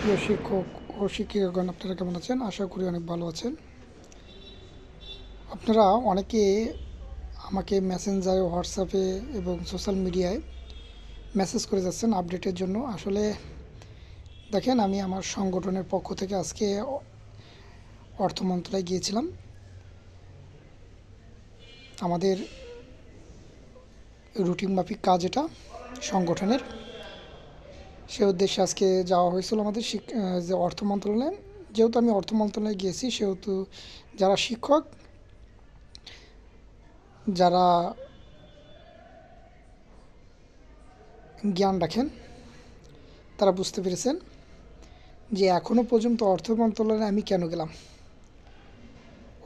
প্রিয় শিক্ষক ও শিক্ষিকাগণ, আপনারা কেমন আছেন? আশা করি অনেক ভালো আছেন। আপনারা অনেকে আমাকে মেসেঞ্জারে, হোয়াটসঅ্যাপে এবং সোশ্যাল মিডিয়ায় মেসেজ করে যাচ্ছেন আপডেটের জন্য। আসলে দেখেন, আমি আমার সংগঠনের পক্ষ থেকে আজকে অর্থ মন্ত্রণালয়ে গিয়েছিলাম। আমাদের রুটিন মাফিক কাজ এটা সংগঠনের, সে উদ্দেশ্যে আজকে যাওয়া হয়েছিল আমাদের যে অর্থ মন্ত্রণালয়ে। যেহেতু আমি অর্থ মন্ত্রণালয়ে গিয়েছি, সেহেতু যারা শিক্ষক, যারা জ্ঞান রাখেন, তারা বুঝতে পেরেছেন যে এখনও পর্যন্ত অর্থ মন্ত্রণালয়ে আমি কেন গেলাম।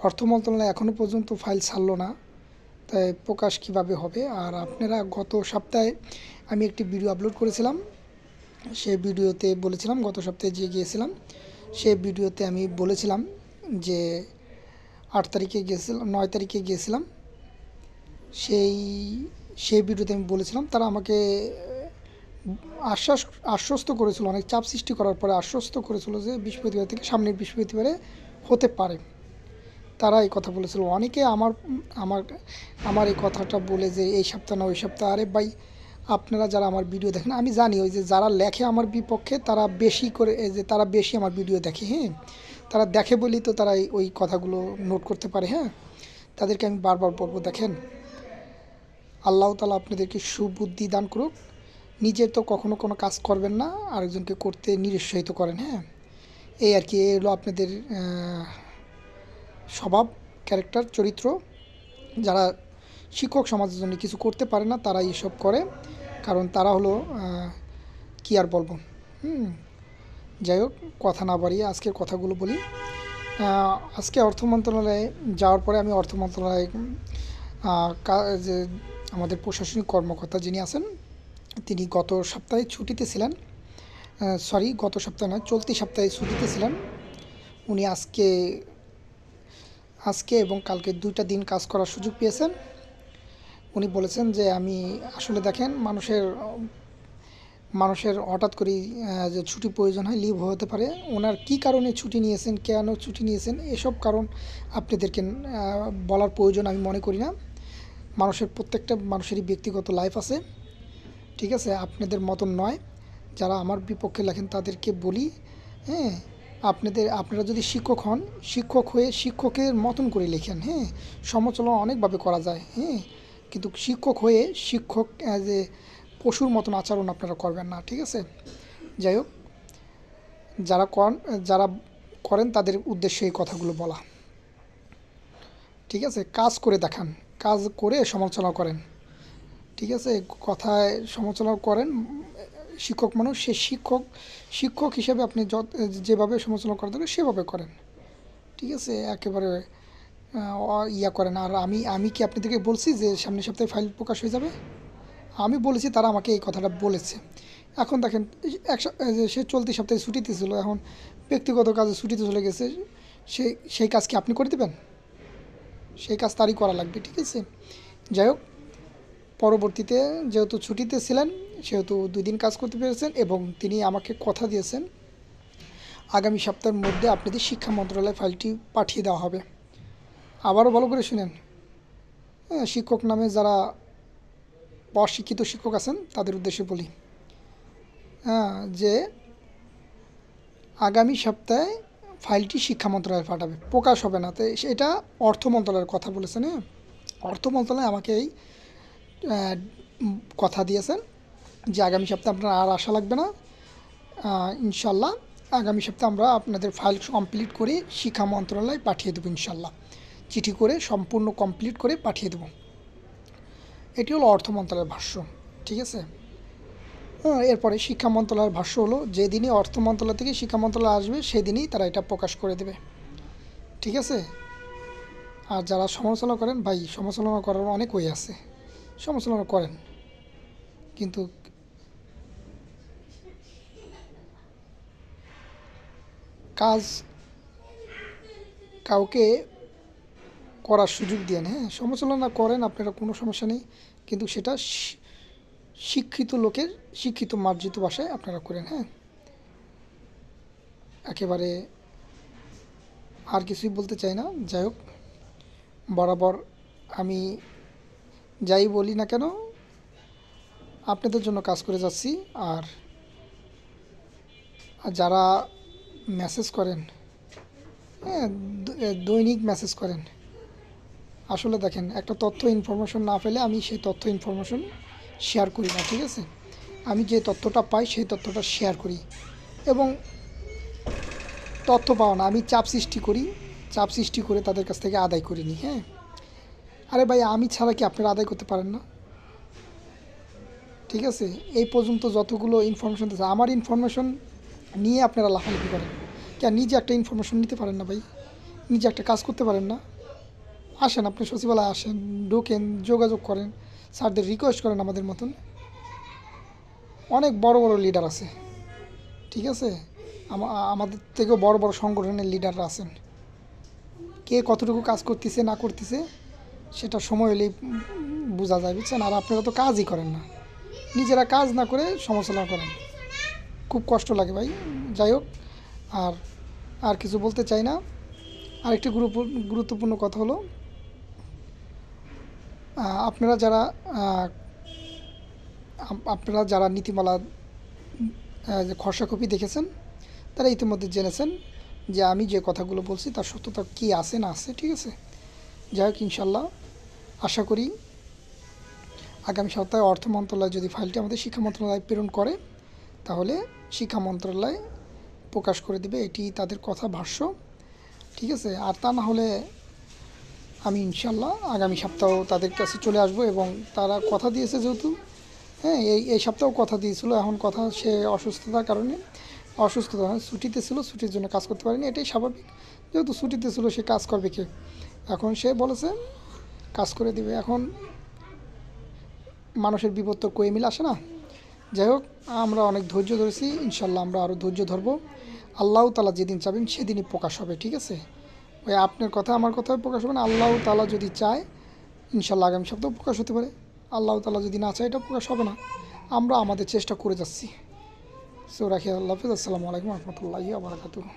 অর্থ মন্ত্রণালয় এখনও পর্যন্ত ফাইল ছাড়লো না, তাই প্রকাশ কিভাবে হবে। আর আপনারা গত সপ্তাহে আমি একটি ভিডিও আপলোড করেছিলাম, সেই ভিডিওতে বলেছিলাম, গত সপ্তাহে যে গিয়েছিলাম সেই ভিডিওতে আমি বলেছিলাম যে 8 তারিখে গিয়েছিলাম, 9 তারিখে গিয়েছিলাম। সেই সেই ভিডিওতে আমি বলেছিলাম, তারা আমাকে আশ্বস্ত করেছিল, অনেক চাপ সৃষ্টি করার পরে আশ্বস্ত করেছিল যে বৃহস্পতিবার থেকে সামনের বৃহস্পতিবারে হতে পারে। তারা এই কথা বলেছিল। অনেকে আমার আমার আমার এই কথাটা বলে যে এই সপ্তাহ না ওই সপ্তাহ। আরে ভাই, আপনারা যারা আমার ভিডিও দেখেন, আমি জানি ওই যে যারা লেখে আমার বিপক্ষে তারা বেশি করে, এই যে তারা বেশি আমার ভিডিও দেখে, হ্যাঁ, তারা দেখে বলেই তো তারা ওই কথাগুলো নোট করতে পারে। হ্যাঁ, তাদেরকে আমি বারবার বলবো, দেখেন, আল্লাহ তাআলা আপনাদেরকে সুবুদ্ধি দান করুক। নিজে তো কখনো কোনো কাজ করবেন না, আরেকজনকে করতে নিরুৎসাহিত করেন। হ্যাঁ, এই আর কি, এই হলো আপনাদের স্বভাব, ক্যারেক্টার, চরিত্র। যারা শিক্ষক সমাজের জন্য কিছু করতে পারে না, তারা এসব করে। কারণ তারা হলো কি আর বলবো। হুম, যাই হোক, কথা না বাড়িয়ে আজকের কথাগুলো বলি। আজকে অর্থ মন্ত্রণালয়ে যাওয়ার পরে আমি অর্থ মন্ত্রণালয়ে যে আমাদের প্রশাসনিক কর্মকর্তা যিনি আছেন, তিনি গত সপ্তাহে ছুটিতে ছিলেন। সরি, গত সপ্তাহে নয়, চলতি সপ্তাহে ছুটিতে ছিলেন। উনি আজকে আজকে এবং কালকে 2টা দিন কাজ করার সুযোগ পেয়েছেন। উনি বলেছেন যে আমি আসলে দেখেন, মানুষের হঠাৎ করেই যে ছুটি প্রয়োজন হয়, লিভ হতে পারে। ওনার কী কারণে ছুটি নিয়েছেন, কেন ছুটি নিয়েছেন, এসব কারণ আপনাদেরকে বলার প্রয়োজন আমি মনে করি না। প্রত্যেকটা মানুষেরই ব্যক্তিগত লাইফ আছে, ঠিক আছে? আপনাদের মতন নয়। যারা আমার বিপক্ষে লেখেন তাদেরকে বলি, হ্যাঁ, আপনারা যদি শিক্ষক হন, শিক্ষক হয়ে শিক্ষকের মতন করে লেখেন। হ্যাঁ, সমালোচনা অনেকভাবে করা যায়, হ্যাঁ, কিন্তু শিক্ষক হয়ে শিক্ষক অ্যাজ এ পশুর মতন আচরণ আপনারা করবেন না, ঠিক আছে? যাই হোক, যারা করেন যারা করেন তাদের উদ্দেশ্যে এই কথাগুলো বলা, ঠিক আছে? কাজ করে দেখান, কাজ করে সমালোচনা করেন, ঠিক আছে? কথায় সমালোচনা করেন। শিক্ষক মানুষ, সে শিক্ষক হিসেবে আপনি যেভাবে সমালোচনা করা দরকার সেভাবে করেন, ঠিক আছে? একেবারে ইয়া করেন। আর আমি কি আপনাদেরকে বলছি যে সামনের সপ্তাহে ফাইল প্রকাশ হয়ে যাবে? আমি বলেছি, তারা আমাকে এই কথাটা বলেছে। এখন দেখেন, সে চলতি সপ্তাহে ছুটিতে ছিল, এখন ব্যক্তিগত কাজে ছুটিতে চলে গেছে। সেই কাজ কি আপনি করে দেবেন? সেই কাজ তারই করা লাগবে, ঠিক আছে? যাই হোক, পরবর্তীতে যেহেতু ছুটিতে ছিলেন, সেহেতু 2 দিন কাজ করতে পেরেছেন এবং তিনি আমাকে কথা দিয়েছেন আগামী সপ্তাহের মধ্যে আপনাদের শিক্ষা মন্ত্রণালয়ে ফাইলটি পাঠিয়ে দেওয়া হবে। আবারও ভালো করে শুনেন, হ্যাঁ, শিক্ষক নামে যারা অশিক্ষিত শিক্ষক আছেন তাদের উদ্দেশ্যে বলি, হ্যাঁ, যে আগামী সপ্তাহে ফাইলটি শিক্ষা মন্ত্রণালয়ে পাঠাবে, প্রকাশ হবে না। তো এটা অর্থ মন্ত্রণালয়ের কথা বলেছেন। হ্যাঁ, অর্থ মন্ত্রণালয় আমাকে এই কথা দিয়েছেন যে আগামী সপ্তাহে আপনার আর আশা লাগবে না, ইনশাল্লাহ আগামী সপ্তাহে আমরা আপনাদের ফাইল কমপ্লিট করে শিক্ষা মন্ত্রণালয়ে পাঠিয়ে দেবো, ইনশাল্লাহ চিঠি করে সম্পূর্ণ কমপ্লিট করে পাঠিয়ে দেবো। এটি হলো অর্থ মন্ত্রণালয়ের ভাষ্য, ঠিক আছে? এরপরে শিক্ষা মন্ত্রণালয়ের ভাষ্য হলো, যেদিনই অর্থ মন্ত্রণালয় থেকে শিক্ষা মন্ত্রণালয় আসবে সেদিনই তারা এটা প্রকাশ করে দেবে, ঠিক আছে? আর যারা সমালোচনা করেন, ভাই, সমালোচনা করার অনেক ওয়ে আছে, সমালোচনা করেন, কিন্তু কাজ কাউকে করার সুযোগ দেন। হ্যাঁ, সমালোচনা করেন আপনারা, কোনো সমস্যা নেই, কিন্তু সেটা শিক্ষিত লোকের শিক্ষিত মার্জিত ভাষায় আপনারা করেন। হ্যাঁ, একেবারে আর কিছুই বলতে চাই না। যাই হোক, বরাবর আমি যাই বলি না কেন আপনাদের জন্য কাজ করে যাচ্ছি। আর যারা মেসেজ করেন, হ্যাঁ, দৈনিক মেসেজ করেন, আসলে দেখেন, একটা তথ্য ইনফরমেশন না পেলে আমি সেই তথ্য ইনফরমেশন শেয়ার করি না, ঠিক আছে? আমি যে তথ্যটা পাই সেই তথ্যটা শেয়ার করি এবং তথ্য পাওয়া না, আমি চাপ সৃষ্টি করি, চাপ সৃষ্টি করে তাদের কাছ থেকে আদায় করে নিই। হ্যাঁ, আরে ভাই, আমি ছাড়া কি আপনারা আদায় করতে পারেন না? ঠিক আছে, এই পর্যন্ত যতগুলো ইনফরমেশন দিচ্ছে, আমার ইনফরমেশন নিয়ে আপনারা লাফালাফি করেন কেন? নিজে একটা ইনফরমেশন নিতে পারেন না ভাই? নিজে একটা কাজ করতে পারেন না? আসেন, আপনি সচিবালয়ে আসেন, ঢোকেন, যোগাযোগ করেন, স্যারদের রিকোয়েস্ট করেন। আমাদের মতন অনেক বড় বড় লিডার আছে, ঠিক আছে? আমাদের থেকেও বড় বড় সংগঠনের লিডাররা আছেন। কে কতটুকু কাজ করতেছে না করতেছে সেটা সময় হলেই বোঝা যায়, বুঝছেন? আর আপনারা তো কাজই করেন না, নিজেরা কাজ না করে সমালোচনা করেন, খুব কষ্ট লাগে ভাই। যাই হোক, আর আর কিছু বলতে চাই না। আরেকটি গুরুত্বপূর্ণ কথা হলো, আপনারা যারা আপনারা যারা নীতিমালা যে খসড়া কপি দেখেছেন, তারা ইতিমধ্যে জেনেছেন যে আমি যে কথাগুলো বলছি তার সত্যতা কী আছে না আছে, ঠিক আছে? যাই হোক, ইনশাল্লাহ আশা করি আগামী সপ্তাহে অর্থ মন্ত্রণালয় যদি ফাইলটি আমাদের শিক্ষা মন্ত্রণালয়ে প্রেরণ করে, তাহলে শিক্ষা মন্ত্রণালয় প্রকাশ করে দেবে, এটি তাদের কথা ভাষ্য, ঠিক আছে? আর তা না হলে আমি ইনশাল্লাহ আগামী সপ্তাহ তাদের কাছে চলে আসব। এবং তারা কথা দিয়েছে যেহেতু, হ্যাঁ, এই সপ্তাহ কথা দিয়েছিল, এখন কথা সে অসুস্থতার কারণে, অসুস্থতা ছুটিতে ছিল, ছুটির জন্য কাজ করতে পারেনি, এটাই স্বাভাবিক। যেহেতু ছুটিতে ছিল, সে কাজ করবে কে? এখন সে বলেছে কাজ করে দিবে। এখন মানুষের বিপদ তো কয়ে মিলে আসে না। যাই হোক, আমরা অনেক ধৈর্য ধরেছি, ইনশাল্লাহ আমরা আরও ধৈর্য ধরবো। আল্লাহ তালা যেদিন চাবেন সেদিনই প্রকাশ হবে, ঠিক আছে? ওই আপনার কথা আমার কথা প্রকাশ হবে না, আল্লাহ তালা যদি চায় ইনশাল্লাহ আগামী সপ্তাহ প্রকাশ হতে পারে। আল্লাহ তালা যদি না চায় এটা প্রকাশ হবে না। আমরা আমাদের চেষ্টা করে যাচ্ছি। সো রাখি, আল্লাহ হাফিজ, আসসালামু আলাইকুম রহমতুল্লাহি ওয়া বারাকাতুহু।